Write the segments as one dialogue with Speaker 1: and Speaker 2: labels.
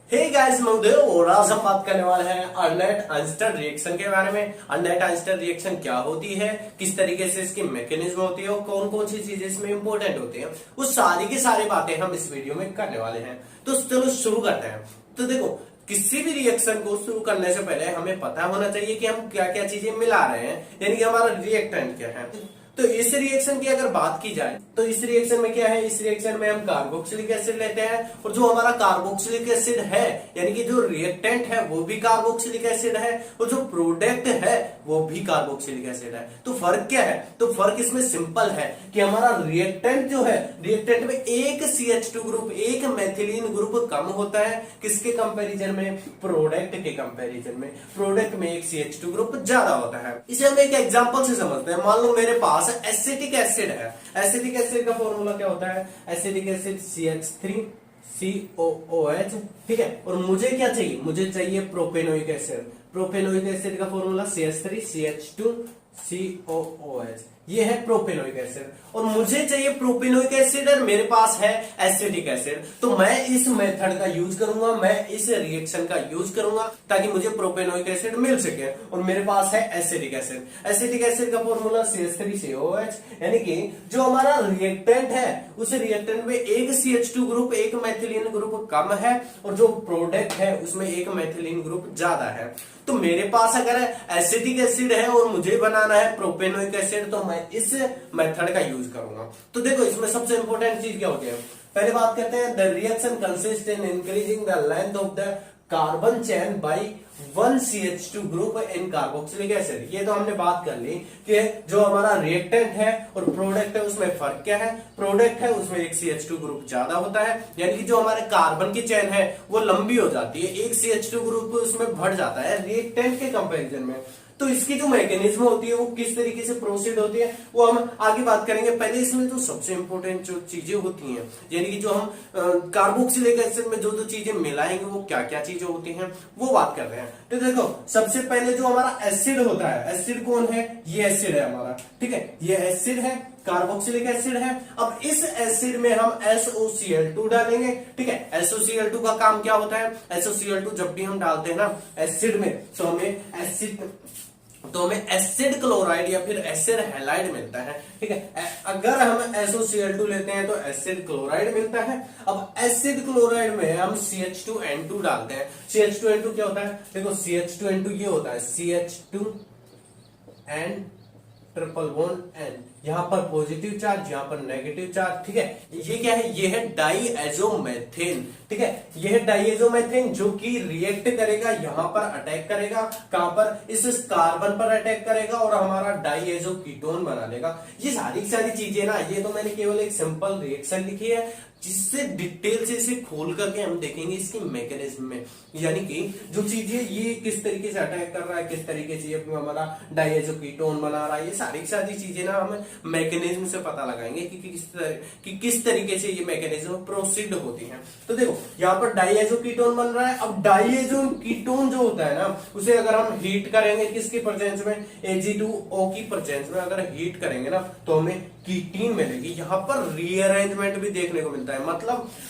Speaker 1: Hey guys, मैं उदय और आज हम बात करने वाले हैं अर्नेट आइंस्टाइन रिएक्शन के बारे में। अर्नेट आइंस्टाइन रिएक्शन क्या होती है, किस तरीके से इसकी मैकेनिज्म होती है और कौन कौन सी चीजें इसमें इंपॉर्टेंट होती हैं, वो सारी की सारी बातें हम इस वीडियो में करने वाले हैं। तो चलो शुरू करते हैं। तो देखो, किसी भी रिएक्शन को शुरू करने से पहले हमें पता होना चाहिए कि हम क्या क्या चीजें मिला रहे हैं, यानी कि हमारा रिएक्टेंट क्या है। तो इस रिएक्शन की अगर बात की जाए तो इस रिएक्शन में क्या है, इस रिएक्शन में हम कार्बोक्सिलिक एसिड लेते हैं और जो हमारा कार्बोक्सिलिक एसिड है यानी कि जो रिएक्टेंट है वो भी कार्बोक्सिलिक एसिड है और जो प्रोडक्ट है वो भी कार्बोक्सिलिक एसिड है। तो फर्क क्या है? तो फर्क इसमें सिंपल है कि हमारा रिएक्टेंट जो है, रिएक्टेंट में एक CH2 ग्रुप, एक मेथिलीन ग्रुप कम होता है। किसके कंपैरिजन में? प्रोडक्ट के कंपैरिजन में। प्रोडक्ट में एक CH2 ग्रुप ज्यादा होता है। इसे हम एक एग्जांपल से समझते हैं। मान लो मेरे पास एसिटिक एसिड है। एसिटिक एसिड का फॉर्मूला क्या होता है? एसिटिक एसिड CH3COOH, ठीक है। और मुझे क्या चाहिए? मुझे चाहिए प्रोपेनोइक एसिड। प्रोपेनोइक एसिड का फॉर्मूला CH3CH2COOH, ये है प्रोपेनोइक एसिड। और मुझे चाहिए प्रोपेनोइक एसिड और मेरे पास है एसिटिक एसिड। तो मैं इस मेथड का यूज करूंगा, मैं इस रिएक्शन का यूज करूंगा ताकि मुझे प्रोपेनोइक एसिड मिल सके। और मेरे पास है एसिटिक एसिड। एसिटिक एसिड का फॉर्मूला CH3COOH, यानी कि जो हमारा रिएक्टेंट है उस रिएक्टेंट में एक CH2 ग्रुप, एक मेथिलीन ग्रुप कम है और जो प्रोडक्ट है उसमें एक मेथिलीन ग्रुप ज्यादा है। तो मेरे पास अगर एसिटिक एसिड है और मुझे बनाना है प्रोपेनोइक एसिड, तो मैं इस मेथड का यूज करूंगा। तो देखो, इसमें सबसे इंपॉर्टेंट चीज क्या होती है? पहले बात करते हैं, the reaction consist in increasing the length of the carbon chain by 1 CH2 group in carboxylic acid. ये तो हमने बात कर ली कि जो हमारा रिएक्टेंट है और प्रोडक्ट है उसमें फर्क क्या है। प्रोडक्ट है उसमें एक CH2 ग्रुप ज्यादा होता है, यानी कि जो हमारे कार्बन की चेन है वो लंबी हो जाती है, एक CH2 ग्रुप उसमें बढ़ जाता है रिएक्टेंट के कंपैरिजन में। तो इसकी जो मैकेनिज्म होती है वो किस तरीके से प्रोसीड होती है वो हम आगे बात करेंगे। पहले इसमें जो सबसे इंपॉर्टेंट जो चीजें होती हैं, यानी कि जो हम कार्बोक्सिलिक एसिड में जो जो चीजें मिलाएंगे वो क्या क्या चीजें होती हैं वो बात कर रहे हैं। तो देखो, सबसे पहले जो हमारा एसिड होता है, एसिड कौन है? ये एसिड है हमारा, ठीक है। ये एसिड है, कार्बोक्सिलिक एसिड है। अब इस एसिड में हम SOCl2 डालेंगे, ठीक है। SOCl2 का काम क्या होता है? SOCl2 जब भी हम डालते हैं ना एसिड में तो हमें एसिड क्लोराइड या फिर एसिड हैलाइड मिलता है, ठीक है। अगर हम SOCl2 लेते हैं तो एसिड क्लोराइड मिलता है। अब एसिड क्लोराइड में हम CH2N2 डालते हैं। CH2N2 क्या होता है? देखो, CH2N2 ये होता है CH2N ट्रिपल बॉन्ड N, यहां पर पॉजिटिव चार्ज, यहां पर नेगेटिव चार्ज, ठीक है। ये क्या है? ये है डाईएजोमेथेन, ठीक है। ये है डाईएजोमेथेन जो कि रिएक्ट करेगा, यहां पर अटैक करेगा, कहां पर? इस कार्बन पर अटैक करेगा और हमारा डाईएजो कीटोन बना लेगा। ये सारी सारी चीजें ना, ये तो मैंने केवल एक सिंपल रिएक्शन लिखी है, जिससे डिटेल से इसे खोल करके हम देखेंगे इसकी मैकेनिज्म में, यानी कि जो चीजें ये किस तरीके से अटैक कर रहा है, किस तरीके से ये हमारा डाईएजो कीटोन बना रहा है, ये सारी सारी चीजें ना हम मैकेनिज्म से पता लगाएंगे कि किस तरीके से ये मैकेनिज्म प्रोसीड होती है। तो देखो, यहाँ पर डाईएजो कीटोन बन रहा है। अब डाईएजो कीटोन जो होता है ना, उसे अगर हम हीट करेंगे किसकी प्रेजेंस में? Ag2O की प्रेजेंस में अगर हीट करेंगे ना तो हमें कीटीन मिलेगी। यहाँ पर रीअरेंजमेंट भी देखने को मिलता है।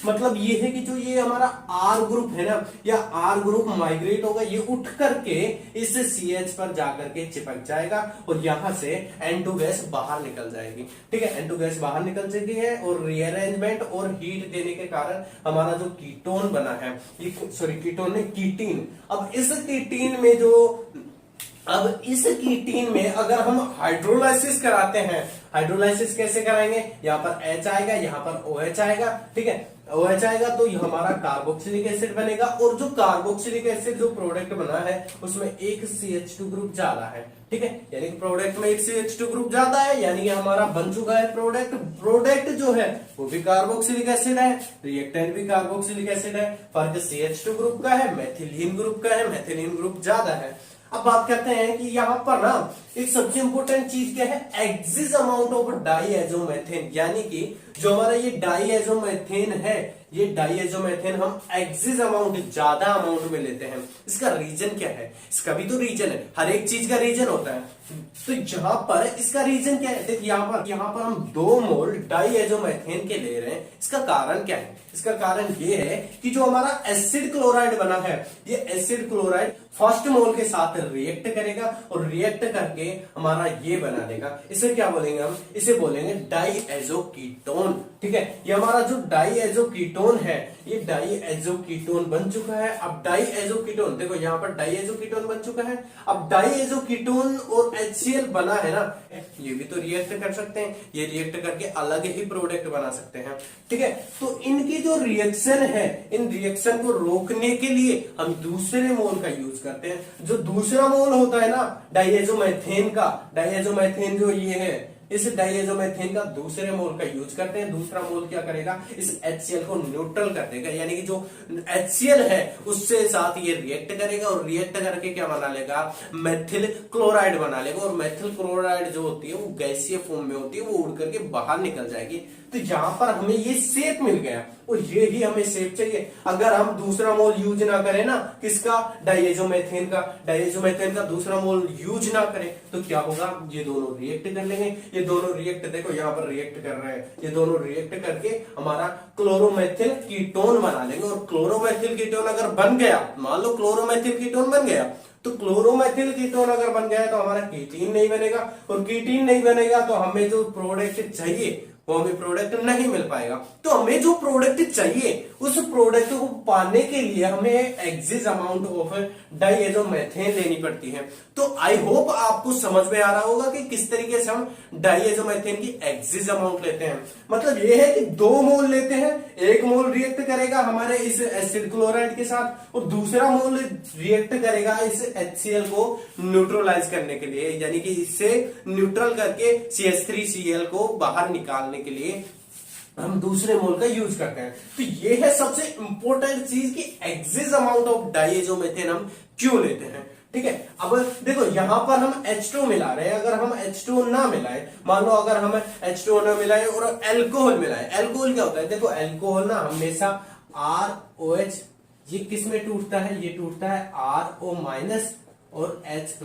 Speaker 1: मतलब ये है कि जो ये हमारा R ग्रुप है ना, या R ग्रुप माइग्रेट होगा, ये उठ करके इस CH पर जाकर के चिपक जाएगा और यहां से N2 गैस बाहर निकल जाएगी, ठीक है। N2 गैस बाहर निकल चुकी है और रीअरेंजमेंट और हीट देने के कारण हमारा जो कीटोन बना है, ये सॉरी कीटोन नहीं, कीटीन। अब इस कीटीन में अगर हम हाइड्रोलाइसिस कराते हैं, हाइड्रोलाइसिस कैसे कराएंगे? यहाँ पर H आएगा, यहाँ पर OH आएगा, ठीक है। OH आएगा तो ये हमारा कार्बोक्सिलिक एसिड बनेगा और जो कार्बोक्सिलिक एसिड जो प्रोडक्ट बना है उसमें एक CH2 ग्रुप ज्यादा है, ठीक है। यानी कि प्रोडक्ट में एक CH2 ग्रुप ज्यादा है, यानी कि हमारा बन चुका है प्रोडक्ट जो है वो भी कार्बोक्सिलिक एसिड है, रिएक्टेंट भी कार्बोक्सिलिक एसिड है। फर्क CH2 ग्रुप का है, मेथिलीन ग्रुप का है, मेथिलीन ग्रुप ज्यादा है। अब बात करते हैं कि यहां पर ना एक सबसे इंपॉर्टेंट चीज क्या है? एक्सिस अमाउंट ऑफ डाईएजोमेथेन, यानी कि जो हमारा ये डाईएजोमेथेन है ये डाइएजोमेथेन हम एक्सिस अमाउंट, ज्यादा अमाउंट में लेते हैं। इसका रीजन क्या है? इसका भी तो रीजन है, हर एक चीज का रीजन होता है। तो यहां पर इसका रीजन क्या है? देखिए यहां पर हम 2 मोल डाइएजोमेथेन के ले रहे हैं। इसका कारण क्या है? इसका कारण ये है कि जो हमारा एसिड क्लोराइड बना है, ये एसिड क्लोराइड फर्स्ट मोल के साथ रिएक्ट करेगा और रिएक्ट करके हमारा ये बना देगा। इसे क्या बोलेंगे हम? इसे बोलेंगे डाइएजोकीटोन। ठीक है, ये हमारा जो डाइएजोकीटोन है, ये डाइएजोकीटोन बन चुका है। अब डाइएजोकीटोन देखो, यहां पर डाइएजोकीटोन बन चुका है। अब डाइएजोकीटोन और HCl बना है ना, ये भी तो रिएक्ट कर सकते हैं, ये रिएक्ट करके अलग ही प्रोडक्ट बना सकते हैं। ठीक है, तो इनकी जो रिएक्शन है, इन रिएक्शन को रोकने के लिए हम दूसरे मोल का यूज करते हैं। जो दूसरा मोल होता है ना डाइएजोमेथेन का, डाइएजोमेथेन जो ये है, इस डाइएजोमेथेन का दूसरे मोल का यूज करते हैं। दूसरा मोल क्या करेगा? इस HCl को न्यूट्रल कर देगा, यानी कि जो HCl है उससे साथ ये रिएक्ट करेगा और रिएक्ट करके क्या बना लेगा? मेथिल क्लोराइड बना लेगा। और मेथिल क्लोराइड जो होती है वो गैसीय फॉर्म में होती है, वो उड़ करके बाहर निकल जाएगी। तो यहां पर हमें ये शेप मिल गया और ये ही हमें शेप चाहिए। अगर हम दूसरा मोल यूज ना करें ना, किसका? डाइएजोमेथेन का, डाइएजोमेथेन का दूसरा मोल यूज ना करें तो क्या होगा? ये दोनों रिएक्ट कर लेंगे। ये दोनों रिएक्ट, देखो यहां पर रिएक्ट कर रहे हैं, ये दोनों रिएक्ट करके हमारा क्लोरोमेथिल कीटोन बना लेंगे। और क्लोरोमेथिल कीटोन अगर बन गया, मान लो क्लोरोमेथिल कीटोन बन गया, तो क्लोरोमेथिल कीटोन अगर बन गया तो हमारा कीटीन नहीं बनेगा, और कीटीन नहीं बनेगा तो हमें जो प्रोडक्ट चाहिए वो हमें प्रोडक्ट नहीं मिल पाएगा। तो हमें जो प्रोडक्ट चाहिए उस प्रोडक्ट को पाने के लिए हमें एक्सिस अमाउंट ऑफ डाइएजोमेथेन लेनी पड़ती है। तो आई होप आपको समझ में आ रहा होगा कि किस तरीके से हम डाइएजोमेथेन की एक्सिस अमाउंट लेते हैं। मतलब ये है कि 2 मोल लेते हैं, 1 मोल रिएक्ट करेगा हमारे इस एसिड क्लोराइड के साथ और दूसरा मोल रिएक्ट करेगा इस HCl को न्यूट्रलाइज करने के लिए, यानी कि इससे न्यूट्रल करके CH3Cl को बाहर निकालने के लिए हम दूसरे मोल का यूज करते हैं। तो ये है सबसे इंपॉर्टेंट चीज कि एक्सिस अमाउंट ऑफ डाइएजोमेथेन हम क्यों लेते हैं। ठीक है, अब देखो यहां पर हम H2 मिला रहे हैं। अगर हम H2 ना मिलाए, मान लो अगर हम H2 ना मिलाए और अल्कोहल मिलाए, अल्कोहल क्या होता है? देखो अल्कोहल ना हमेशा ROH, ये किस में टूटता है? ये टूटता है RO माइनस और H+।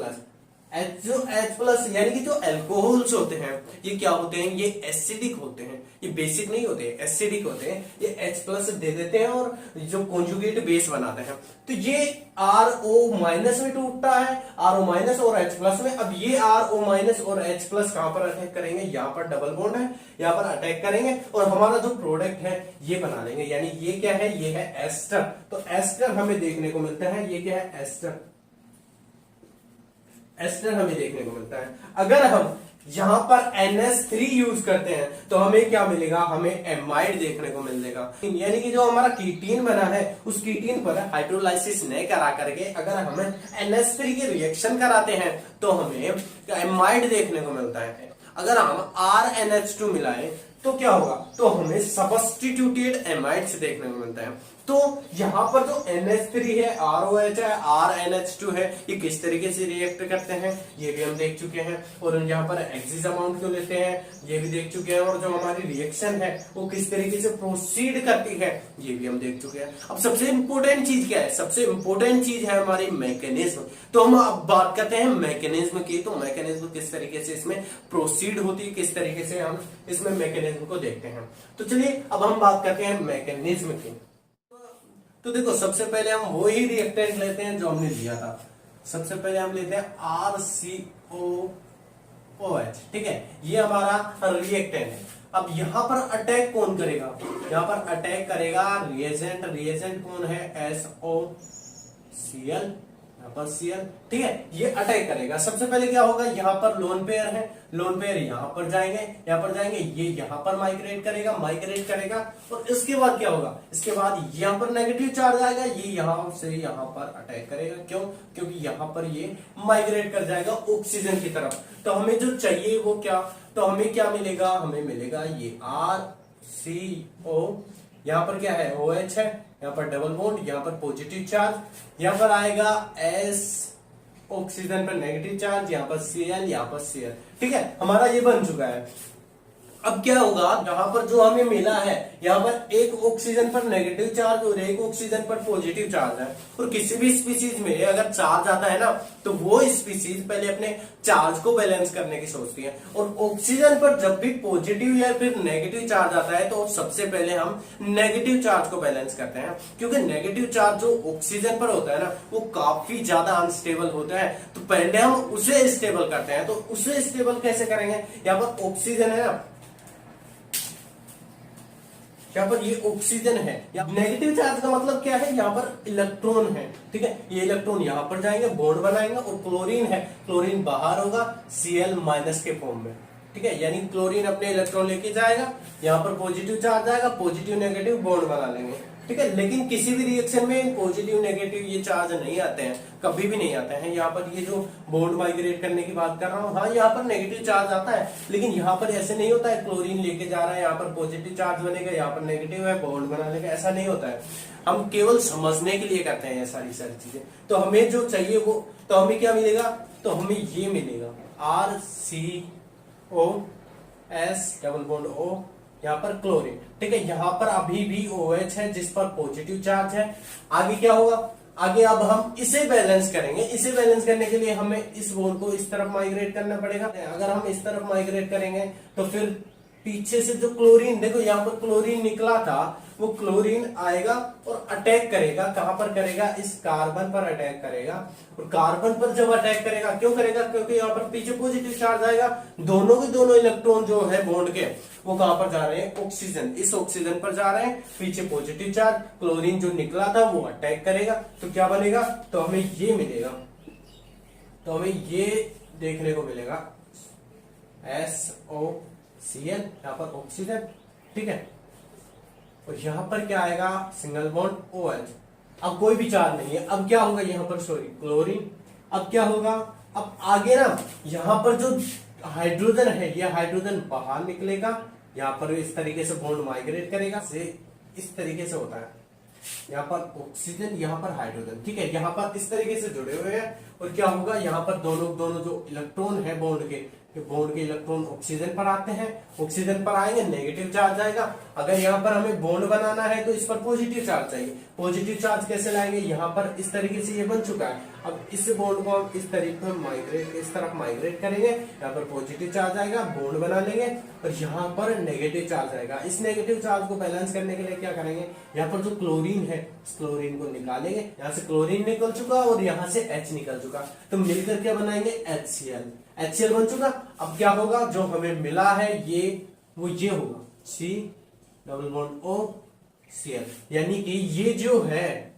Speaker 1: जो H+ यानी कि जो अल्कोहल्स होते हैं ये क्या होते हैं? ये एसिडिक होते हैं, ये बेसिक नहीं होते, एसिडिक होते हैं। ये H+ दे देते हैं और जो कॉन्जुगेट बेस बनाते हैं। तो ये RO माइनस में टूटता है, RO माइनस और H+ में। अब ये RO माइनस और H+ कहां पर अटैक करेंगे? यहाँ पर डबल बॉन्ड है, यहाँ पर अटैक करेंगे और हमारा जो प्रोडक्ट है ये बना लेंगे। यानी ये क्या है? ये है एस्टर। तो एस्टर हमें देखने को मिलता है, ये क्या है? एस्टर। एस्टर हमें देखने को मिलता है। अगर हम यहां पर NH3 यूज करते हैं तो हमें क्या मिलेगा? हमें एमाइड देखने को मिलेगा। यानी कि जो हमारा कीटीन बना है उस कीटीन पर हाइड्रोलाइसिस नहीं करा करके अगर हमें NH3 की रिएक्शन कराते हैं तो हमें एमाइड देखने को मिलता है। अगर हम RNH2 मिलाएं तो क्या होगा? तो हमें सब्स्टिट्यूटेड एमाइड्स देखने को मिलता है। तो यहां पर जो NH3 है, ROH है, RNH2 है, ये किस तरीके से रिएक्ट करते हैं ये भी हम देख चुके हैं। और यहाँ पर एक्सिस अमाउंट क्यों लेते हैं ये भी देख चुके हैं। और जो हमारी रिएक्शन है वो किस तरीके से प्रोसीड करती है ये भी हम देख चुके हैं। अब सबसे इंपॉर्टेंट चीज क्या है? सबसे इंपॉर्टेंट चीज है हमारी मैकेनिज्म। तो हम अब बात करते हैं मैकेनिज्म की। तो मैकेनिज्म किस तरीके से इसमें प्रोसीड होती है, किस तरीके से हम इसमें मैकेनिज्म को देखते हैं। तो चलिए अब हम बात करते हैं मैकेनिज्म की। तो देखो सबसे पहले हम वो ही रिएक्टेंट लेते हैं जो हमने लिया था। सबसे पहले हम लेते हैं RCOOH। ठीक है, ये हमारा रिएक्टेंट है। अब यहां पर अटैक कौन करेगा? यहां पर अटैक करेगा रिएजेंट। रिएजेंट कौन है? SOCl, यहाँ पर Cl। ठीक है, ये अटैक करेगा। सबसे पहले क्या होगा? यहाँ पर लोन पेयर है, लोन पेयर यहाँ पर जाएंगे, यहाँ पर जाएंगे, ये यहाँ पर माइग्रेट करेगा, माइग्रेट करेगा। और इसके बाद क्या होगा? इसके बाद यहाँ पर नेगेटिव चार्ज आएगा, ये यहाँ से यहाँ पर अटैक करेगा। क्यों? क्योंकि यहाँ पर ये माइग्रेट कर जाएगा ऑक्सीजन की तरफ। तो हमें जो चाहिए वो क्या? तो हमें क्या मिलेगा? हमें मिलेगा ये RCO, यहाँ पर क्या है? OH है, यहाँ पर डबल बॉन्ड, यहाँ पर पॉजिटिव चार्ज, यहाँ पर आएगा S, ऑक्सीजन पर नेगेटिव चार्ज, यहाँ पर Cl, यहाँ पर Cl। ठीक है, हमारा ये बन चुका है। अब क्या होगा, यहाँ पर जो हमें मिला है, यहाँ पर एक ऑक्सीजन पर नेगेटिव चार्ज और एक ऑक्सीजन पर पॉजिटिव चार्ज है। और किसी भी स्पीसीज में अगर चार्ज आता है ना, तो वो स्पीसीज पहले अपने चार्ज को बैलेंस करने की सोचती है। और ऑक्सीजन पर जब भी पॉजिटिव या फिर नेगेटिव चार्ज आता है, तो सबसे पहले हम नेगेटिव चार्ज को बैलेंस करते हैं, क्योंकि नेगेटिव चार्ज जो ऑक्सीजन पर होता है ना, वो काफी ज्यादा अनस्टेबल होता है। तो पहले हम उसे स्टेबल करते हैं। तो उसे स्टेबल कैसे करेंगे, यहाँ पर ऑक्सीजन है ना, यहाँ पर ये ऑक्सीजन है। नेगेटिव चार्ज का मतलब क्या है, यहाँ पर इलेक्ट्रॉन है, ठीक है। ये इलेक्ट्रॉन यहाँ पर जाएंगे, बॉन्ड बनाएंगे, और क्लोरीन है, क्लोरीन बाहर होगा Cl- के फॉर्म में, ठीक है। यानी क्लोरीन अपने इलेक्ट्रॉन लेके जाएगा, यहाँ पर पॉजिटिव चार्ज आएगा, पॉजिटिव नेगेटिव बॉन्ड बना लेंगे, ठीक है। लेकिन किसी भी रिएक्शन में पॉजिटिव नेगेटिव ये चार्ज नहीं आते हैं, कभी भी नहीं आते हैं। यहाँ पर ये जो बॉन्ड माइग्रेट करने की बात कर रहा हूँ, हाँ यहाँ पर नेगेटिव चार्ज आता है, लेकिन यहाँ पर ऐसे नहीं होता है क्लोरीन लेके जा रहा है, यहाँ पर पॉजिटिव चार्ज बनेगा, यहाँ पर नेगेटिव है, बॉन्ड बना लेगा, ऐसा नहीं होता है। हम केवल समझने के लिए करते हैं ये सारी चीजें। तो हमें जो चाहिए वो, तो हमें क्या मिलेगा, तो हमें ये मिलेगा RCOS डबल बॉन्ड O, यहाँ पर क्लोरीन, ठीक है। यहाँ पर अभी भी OH है जिस पर पॉजिटिव चार्ज है। आगे क्या होगा, आगे अब हम इसे बैलेंस करेंगे। इसे बैलेंस करने के लिए हमें इस बॉन्ड को इस तरफ माइग्रेट करना पड़ेगा। अगर हम इस तरफ माइग्रेट करेंगे तो फिर पीछे से जो क्लोरीन, देखो यहाँ पर क्लोरीन निकला था, वो क्लोरीन आएगा और अटैक करेगा। कहां पर करेगा, इस कार्बन पर अटैक करेगा। और कार्बन पर जब अटैक करेगा, क्यों करेगा, क्योंकि यहाँ पर पीछे पॉजिटिव चार्ज आएगा। दोनों के दोनों इलेक्ट्रॉन जो है बॉन्ड के, वो कहां पर जा रहे हैं, ऑक्सीजन, इस ऑक्सीजन पर जा रहे हैं, पीछे पॉजिटिव चार्ज, क्लोरीन जो निकला था वो अटैक करेगा। तो क्या बनेगा, तो हमें ये मिलेगा, तो हमें ये देखने को मिलेगा SOCl, यहाँ पर ऑक्सीजन, ठीक है। और यहां पर क्या आएगा, सिंगल बॉन्ड OH। अब कोई भी चार्ज नहीं है। अब क्या होगा यहाँ पर, सॉरी क्लोरीन। अब क्या होगा, अब आगे ना यहाँ पर जो हाइड्रोजन है, ये हाइड्रोजन बाहर निकलेगा, यहाँ पर इस तरीके से बॉन्ड माइग्रेट करेगा, से इस तरीके से होता है। यहाँ पर ऑक्सीजन, यहाँ पर हाइड्रोजन, ठीक है। यहाँ पर इस तरीके से जुड़े हुए हैं। और क्या होगा, यहाँ पर दोनों दोनों जो इलेक्ट्रॉन है बॉन्ड के, बॉन्ड के इलेक्ट्रॉन ऑक्सीजन पर आते हैं, ऑक्सीजन पर आएंगे, नेगेटिव चार्ज आएगा। अगर यहाँ पर हमें बॉन्ड बनाना है तो इस पर पॉजिटिव चार्ज चाहिए। पॉजिटिव चार्ज कैसे लाएंगे, यहाँ पर इस तरीके से ये बन चुका है। अब इस बॉन्ड को हम इस तरीके से माइग्रेट, इस तरफ माइग्रेट करेंगे, यहाँ पर पॉजिटिव चार्ज आएगा, बॉन्ड बना लेंगे, और यहाँ पर नेगेटिव चार्ज आएगा। इस नेगेटिव चार्ज को बैलेंस करने के लिए क्या करेंगे, यहाँ पर जो क्लोरीन है, इस क्लोरीन को निकालेंगे। यहाँ से क्लोरीन निकल चुका और यहाँ से H निकल चुका, तो मिलकर क्या बनाएंगे, HCl बन चुका। अब क्या होगा, जो हमें मिला है ये, वो ये होगा C double bond O Cl, यानी कि ये जो है,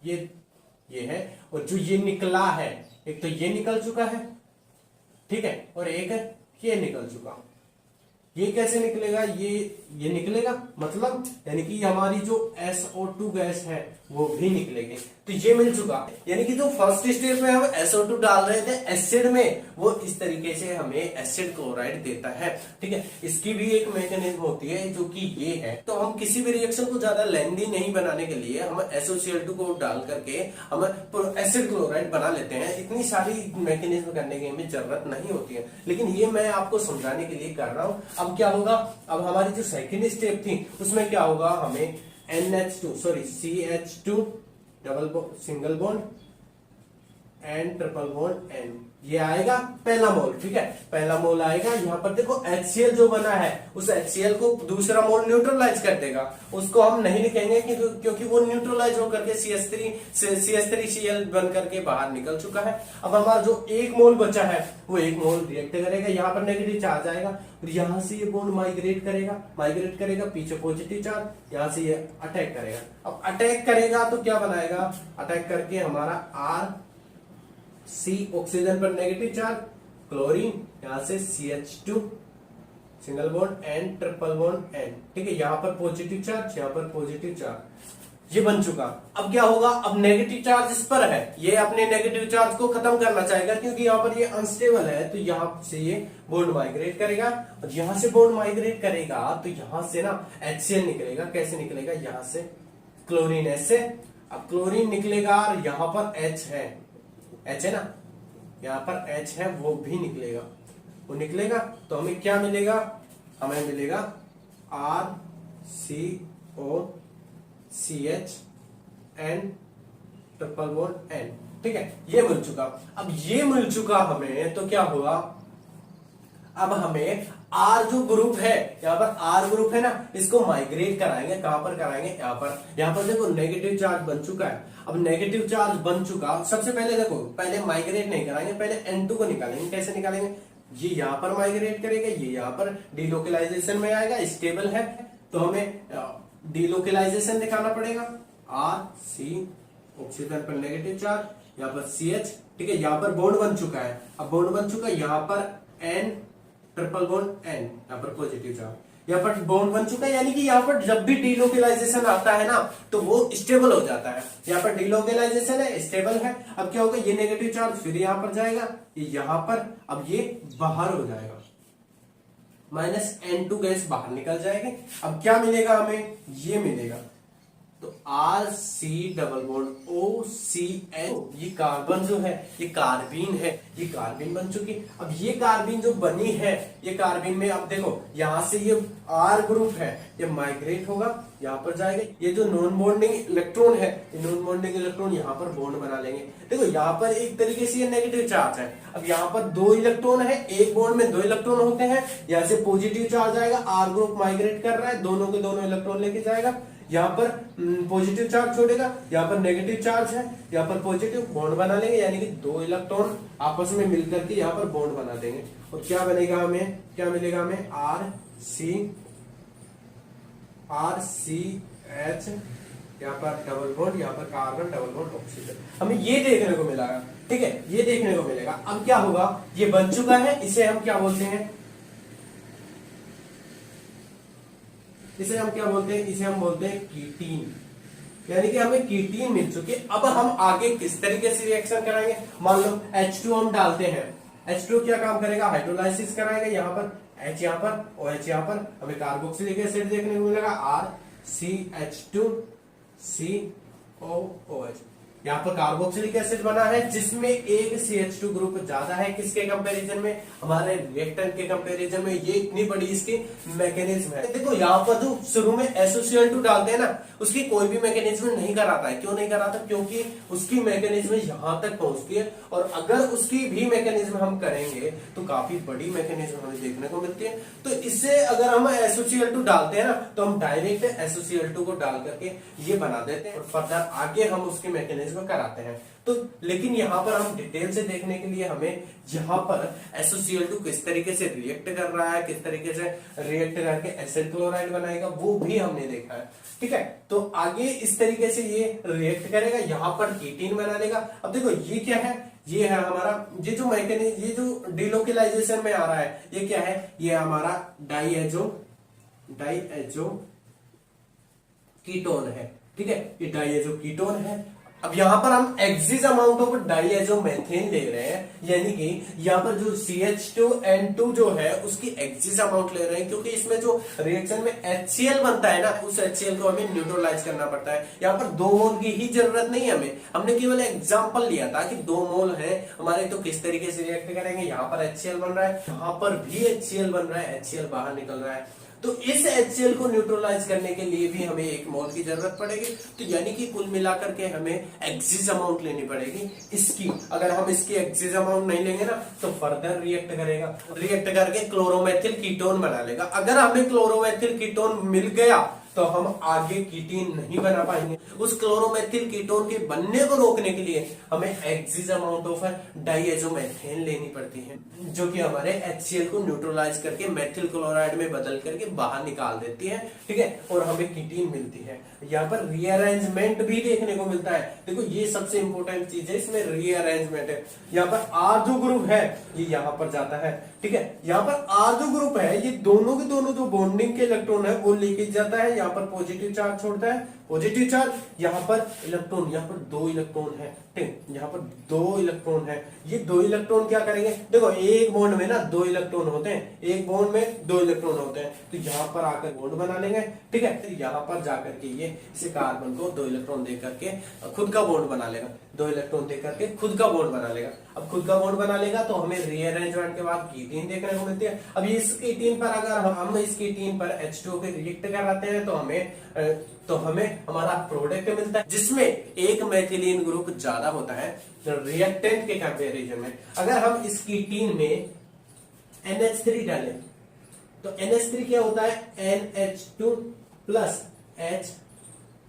Speaker 1: ये है, और जो ये निकला है, एक तो ये निकल चुका है, ठीक है, और एक ये निकल चुका। ये कैसे निकलेगा, ये निकलेगा, मतलब यानी कि हमारी जो SO2 गैस है वो भी निकलेगी। तो ये मिल चुका, यानी कि जो फर्स्ट स्टेज में हम SO2 डाल रहे थे एसिड में, वो इस तरीके से हमें एसिड क्लोराइड देता है, ठीक है। इसकी भी एक मैकेनिज्म होती है जो कि ये है। तो हम किसी भी रिएक्शन को ज्यादा लेंदी नहीं बनाने के लिए हम SOCl2 को डाल करके हम एसिड क्लोराइड बना लेते हैं। इतनी सारी मैकेनिज्म करने की हमें जरूरत नहीं होती है, लेकिन ये मैं आपको समझाने के लिए कर रहा हूं। अब क्या होगा, अब हमारी जो सेकेंड स्टेप थी उसमें क्या होगा, हमें CH2 double single bond and triple bond N, ये आएगा पहला मोल, ठीक है। पहला मोल आएगा, यहाँ पर देखो HCl जो बना है, उस HCl को दूसरा मोल न्यूट्रलाइज कर देगा। उसको हम नहीं लिखेंगे क्योंकि वो न्यूट्रलाइज होकर के CH3Cl बन करके बाहर निकल चुका है। अब हमारा जो एक मोल बचा है, वो एक मोल रिएक्ट करेगा, यहाँ पर नेगेटिव चार्ज आएगा, और यहाँ से ये बॉन्ड माइग्रेट करेगा, पीछे पॉजिटिव चार्ज, यहाँ से ये अटैक करेगा। अब अटैक करेगा तो क्या बनाएगा, अटैक करके हमारा C ऑक्सीजन पर नेगेटिव चार्ज, क्लोरीन, यहाँ से CH2 single bond and triple bond N, ठीक है। यहाँ पर पॉजिटिव चार्ज, यहाँ पर पॉजिटिव चार्ज, ये बन चुका। अब क्या होगा, अब नेगेटिव चार्ज इस पर है, ये अपने नेगेटिव चार्ज को खत्म करना चाहेगा, क्योंकि यहाँ पर ये अनस्टेबल है। तो यहाँ से ये बॉन्ड माइग्रेट करेगा, और यहाँ से बॉन्ड माइग्रेट करेगा तो यहाँ से ना HCl निकलेगा। कैसे निकलेगा, यहाँ से क्लोरीन H से, अब क्लोरीन निकलेगा, और यहाँ पर H है ना, यहाँ पर H है, वो भी निकलेगा। वो निकलेगा तो हमें क्या मिलेगा, हमें मिलेगा RCOCH ट्रिपल बॉन्ड N। ठीक है, ये मिल चुका। अब ये मिल चुका हमें तो क्या हुआ, अब हमें R जो ग्रुप है, यहाँ पर R ग्रुप है ना, इसको माइग्रेट कराएंगे। कहां पर कराएंगे, यहाँ पर देखो नेगेटिव चार्ज बन चुका है। अब नेगेटिव चार्ज बन चुका, सबसे पहले देखो, पहले माइग्रेट नहीं कराएंगे, पहले N2 को निकालेंगे। कैसे निकालेंगे, ये यहाँ पर माइग्रेट करेगा, ये यहाँ पर डिलोकलाइजेशन में आएगा, स्टेबल है तो हमें डिलोकलाइजेशन दिखाना पड़ेगा। RC ऑक्सीजन पर नेगेटिव चार्ज, यहाँ पर CH। ठीक है, यहाँ पर बॉन्ड बन चुका है। अब बॉन्ड बन चुका है, यहाँ पर N ट्रिपल बॉन्ड N, यहाँ पर पॉजिटिव चार्ज, यहाँ पर बॉन्ड बन चुका है। यानी कि यहाँ पर जब भी डिलोकलाइजेशन आता है ना तो वो स्टेबल हो जाता है। यहाँ पर डिलोकलाइजेशन है, स्टेबल है। अब क्या होगा, ये नेगेटिव चार्ज फिर यहाँ पर जाएगा, ये यहाँ पर, अब ये बाहर हो जाएगा, -N2 गैस बाहर निकल जाएगी। अब क्या मिलेगा हमें, ये मिलेगा, तो RC डबल बॉन्ड OCN, ये कार्बन जो है, ये कार्बीन है, ये कार्बीन बन चुकी। अब ये कार्बीन जो बनी है, ये कार्बीन में अब देखो यहां से ये R ग्रुप है, ये माइग्रेट होगा, यहाँ पर जाएगा। ये जो नॉन बॉन्डिंग इलेक्ट्रॉन है, ये नॉन बॉन्डिंग इलेक्ट्रॉन यहाँ पर बॉन्ड बना लेंगे। देखो यहाँ पर एक तरीके से ये नेगेटिव चार्ज है। अब यहाँ पर 2 इलेक्ट्रॉन है, एक बॉन्ड में 2 इलेक्ट्रॉन होते हैं, यहाँ से पॉजिटिव चार्ज आएगा, R ग्रुप माइग्रेट कर रहा है, दोनों के दोनों इलेक्ट्रॉन लेके जाएगा, यहाँ पर पॉजिटिव चार्ज छोड़ेगा, यहाँ पर नेगेटिव चार्ज है, यहाँ पर पॉजिटिव, बॉन्ड बना लेंगे। यानी कि 2 इलेक्ट्रॉन आपस में मिलकर के यहाँ पर बॉन्ड बना देंगे। और क्या बनेगा हमें, क्या मिलेगा हमें, RCH, यहाँ पर डबल बॉन्ड, यहाँ पर कार्बन डबल बॉन्ड ऑक्सीजन, हमें ये देखने को मिला। ठीक है, ये देखने को मिलेगा। अब क्या होगा, ये बन चुका है, इसे हम क्या बोलते हैं, इसे हम क्या बोलते हैं, इसे हम बोलते हैं कीटीन। यानी कि हमें कीटीन मिल चुकी है। अब हम आगे किस तरीके से रिएक्शन कराएंगे, मान लो H2 हम डालते हैं, H2 क्या काम करेगा, हाइड्रोलाइसिस कराएगा। यहाँ पर H, यहाँ पर OH, यहाँ पर हमें कार्बोक्सिलिक एसिड देखने को मिलेगा, RCH2COOH। यहाँ पर कार्बोक्सिलिक एसिड बना है, जिसमें एक CH2 ग्रुप ज्यादा है। किसके कंपैरिजन में, हमारे रिएक्टेंट के कंपैरिजन में। ये इतनी बड़ी इसकी मैकेनिज्म है। देखो यहाँ पर जो शुरू में SOCl2 डालते हैं ना, उसकी कोई भी मैकेनिज्म नहीं कराता है। क्यों नहीं कराता, क्योंकि उसकी मैकेनिज्म यहाँ तक पहुंचती है। और अगर उसकी भी मैकेनिज्म हम करेंगे तो काफी बड़ी मैकेनिज्म हमें देखने को मिलती है। तो इससे अगर हम SOCl2 डालते हैं ना, तो हम डायरेक्ट SOCl2 को डाल करके ये बना देते हैं और फर्दर आगे हम उसकी मैकेनिज्म कराते हैं। तो लेकिन यहाँ पर हम डिटेल से देखने के लिए हमें यहाँ पर SOCl2 किस तरीके से रिएक्ट कर रहा है, किस तरीके से रिएक्ट करके एसिड क्लोराइड बनाएगा, वो भी हमने देखा है। ठीक है, तो आगे इस तरीके से ये रिएक्ट करेगा, यहाँ पर कीटीन बना लेगा। अब देखो ये क्या है, ये है हमारा, ये जो मैकेनिज्म, ये जो डिलोकलाइजेशन में आ रहा है, ये क्या है, ये हमारा डाइएजो कीटोन है। ठीक है, ये डाइएजो कीटोन है। अब यहाँ पर हम एक्सिस अमाउंट ऑफ डाइएजोमेथेन ले रहे हैं, यानी कि यहाँ पर जो CH2N2 जो है उसकी एक्सिस अमाउंट ले रहे हैं, क्योंकि इसमें जो रिएक्शन में HCl बनता है ना, उस HCl को हमें न्यूट्रलाइज करना पड़ता है। यहाँ पर 2 मोल की ही जरूरत नहीं है हमें, हमने केवल एग्जांपल लिया था कि 2 मोल है हमारे, तो किस तरीके से रिएक्ट करेंगे। यहाँ पर HCl बन रहा है, यहाँ पर भी HCl बन रहा है, HCl बाहर निकल रहा है। तो इस HCl को न्यूट्रलाइज करने के लिए भी हमें 1 मोल की जरूरत पड़ेगी। तो यानी कि कुल मिलाकर के हमें एक्सिस अमाउंट लेनी पड़ेगी इसकी। अगर हम इसकी एक्सिस अमाउंट नहीं लेंगे ना, तो फर्दर रिएक्ट करेगा, रिएक्ट करके क्लोरोमेथिल कीटोन बना लेगा। अगर हमें क्लोरोमेथिल कीटोन मिल गया तो हम आगे कीटीन नहीं बना पाएंगे। उस क्लोरोमेथिल कीटोन के बनने को रोकने के लिए हमें एक्सिस अमाउंट ऑफ डाइएजोमेथेन लेनी पड़ती है, जो कि हमारे HCl को न्यूट्रलाइज करके मेथिल क्लोराइड में बदल करके बाहर निकाल देती है। ठीक है, और हमें कीटीन मिलती है। यहाँ पर रीअरेंजमेंट भी देखने को मिलता है। देखो ये सबसे इंपॉर्टेंट चीज है, इसमें रीअरेंजमेंट है। यहाँ पर R जो ग्रुप है ये यहाँ पर जाता है। ठीक है, यहाँ पर R जो ग्रुप है ये दोनों के दोनों जो बॉन्डिंग के इलेक्ट्रॉन है वो लेके जाता है, यहाँ पर पॉजिटिव चार्ज छोड़ता है, पॉजिटिव चार्ज, यहाँ पर इलेक्ट्रॉन, यहाँ पर 2 इलेक्ट्रॉन है, ठीक, यहाँ पर 2 इलेक्ट्रॉन है। ये 2 इलेक्ट्रॉन क्या करेंगे, देखो एक बॉन्ड में ना 2 इलेक्ट्रॉन होते हैं, एक बॉन्ड में 2 इलेक्ट्रॉन होते हैं, तो यहाँ पर आकर बॉन्ड बना लेंगे, ठीक है। फिर यहाँ पर जाकर के ये इसे कार्बन को 2 इलेक्ट्रॉन दे करके खुद का बॉन्ड बना लेगा, 2 इलेक्ट्रॉन दे करके खुद का बॉन्ड बना लेगा। अब खुद का बॉन्ड बना लेगा तो हमें रीअरेंजमेंट के बाद कीटीन देखने को मिलती है। अब इस कीटीन पर अगर हम इस कीटीन पर H2O के रिएक्ट कराते हैं तो हमें हमारा प्रोडक्ट मिलता है, जिसमें एक मेथिलीन ग्रुप ज्यादा होता है रिएक्टेंट के कंपैरिजन में। अगर हम इस कीटीन में NH3 डालें तो NH3 क्या होता है, NH2 plus H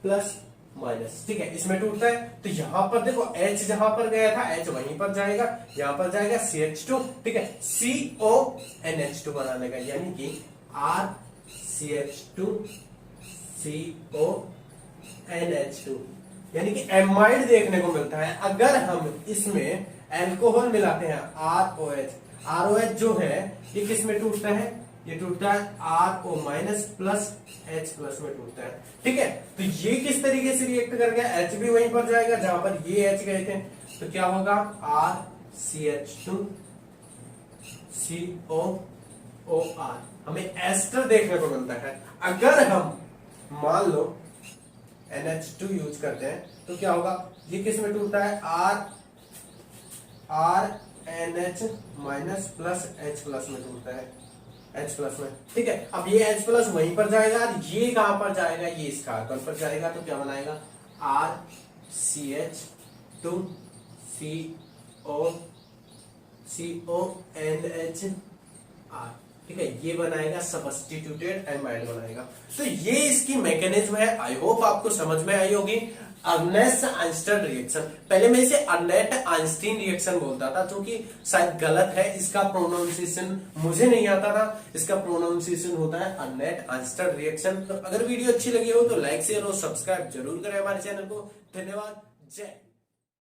Speaker 1: plus minus, ठीक है, इसमें टूटता है। तो यहां पर देखो H जहां पर गया था H वहीं पर जाएगा, यहां पर जाएगा CH2, ठीक है, CONH2 बना लेगा, यानी कि RCH2 CONH2, यानी कि एमाइड देखने को मिलता है। अगर हम इसमें एल्कोहल मिलाते हैं ROH जो है ये किस में टूटता है, ये टूटता है RO minus plus H plus में टूटता है, ठीक है। तो ये किस तरीके से रिएक्ट कर गया, H भी वहीं पर जाएगा जहां पर ये H गए थे, तो क्या होगा RCH2 COOR, हमें एस्टर देखने को मिलता है। अगर हम मान लो NH2 यूज करते हैं तो क्या होगा, ये किस में टूटता है RNH minus plus H plus में टूटता है, H प्लस में, ठीक है। अब ये H प्लस वहीं पर जाएगा, ये कहां पर जाएगा, ये इस कार्बन पर जाएगा, तो क्या बनाएगा RCH2 CONH, ठीक है, ये बनाएगा सब्स्टिट्यूटेड एमाइड बनाएगा। तो ये इसकी मैकेनिज्म है। आई होप आपको समझ में आई होगी। अर्नेस्ट आइंस्टीन रिएक्शन, पहले मैं इसे अर्नेट आइंस्टीन रिएक्शन बोलता था, जो कि शायद गलत है, इसका प्रोनाउंसिएशन मुझे नहीं आता था, इसका प्रोनाउंसिएशन होता है अर्नेट आइंस्टीन रिएक्शन। तो अगर वीडियो अच्छी लगी हो तो लाइक शेयर और सब्सक्राइब जरूर करें हमारे चैनल को। धन्यवाद, जय।